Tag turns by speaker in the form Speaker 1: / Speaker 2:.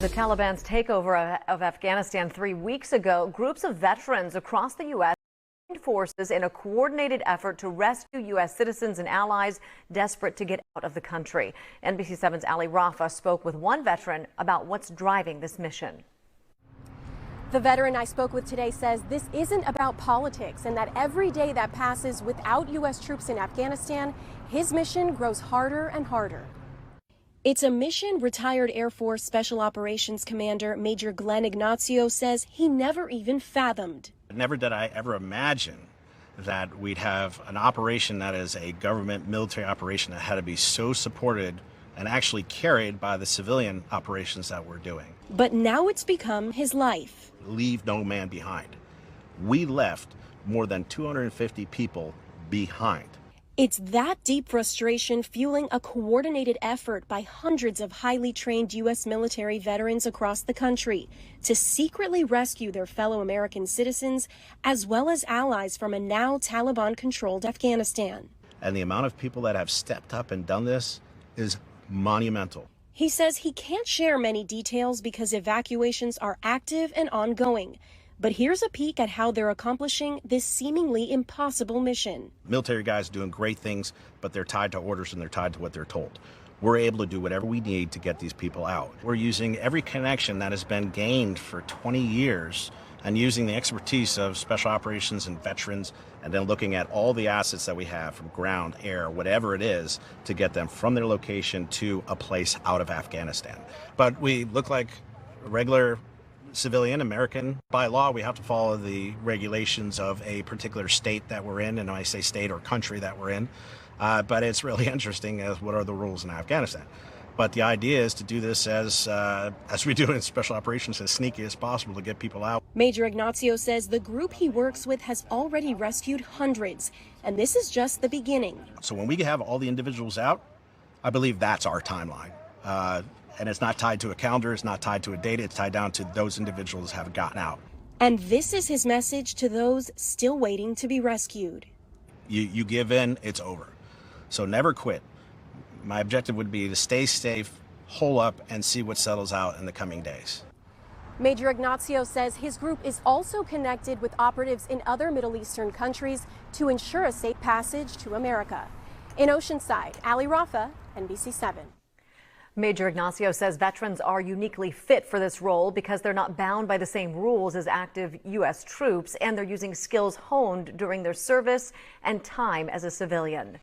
Speaker 1: The Taliban's takeover of Afghanistan 3 weeks ago, groups of veterans across the U.S. joined forces in a coordinated effort to rescue U.S. citizens and allies desperate to get out of the country. NBC7's Ali Rafa spoke with one veteran about what's driving this mission.
Speaker 2: The veteran I spoke with today says this isn't about politics and that every day that passes without U.S. troops in Afghanistan, his mission grows harder and harder. It's a mission retired Air Force Special Operations Commander Major Glenn Ignacio says he never even fathomed.
Speaker 3: Never did I ever imagine that we'd have an operation that is a government military operation that had to be so supported and actually carried by the civilian operations that we're doing.
Speaker 2: But now it's become his life.
Speaker 3: Leave no man behind. We left more than 250 people behind.
Speaker 2: It's that deep frustration fueling a coordinated effort by hundreds of highly trained U.S. military veterans across the country to secretly rescue their fellow American citizens as well as allies from a now Taliban-controlled Afghanistan.
Speaker 3: And the amount of people that have stepped up and done this is monumental.
Speaker 2: He says he can't share many details because evacuations are active and ongoing. But here's a peek at how they're accomplishing this seemingly impossible mission.
Speaker 3: Military guys are doing great things, but they're tied to orders and they're tied to what they're told. We're able to do whatever we need to get these people out. We're using every connection that has been gained for 20 years and using the expertise of special operations and veterans, and then looking at all the assets that we have from ground, air, whatever it is, to get them from their location to a place out of Afghanistan. But we look like a regular civilian American. By law, we have to follow the regulations of a particular state that we're in, and when I say state or country that we're in, but it's really interesting as what are the rules in Afghanistan. But the idea is to do this as we do in special operations, as sneaky as possible to get people out.
Speaker 2: Major Ignacio says the group he works with has already rescued hundreds, and this is just the beginning.
Speaker 3: So when we have all the individuals out, I believe that's our timeline. And it's not tied to a calendar, it's not tied to a date, it's tied down to those individuals have gotten out.
Speaker 2: And this is his message to those still waiting to be rescued.
Speaker 3: You give in, it's over. So never quit. My objective would be to stay safe, hole up, and see what settles out in the coming days.
Speaker 2: Major Ignacio says his group is also connected with operatives in other Middle Eastern countries to ensure a safe passage to America. In Oceanside, Ali Rafa, NBC7.
Speaker 1: Major Ignacio says veterans are uniquely fit for this role because they're not bound by the same rules as active U.S. troops, and they're using skills honed during their service and time as a civilian.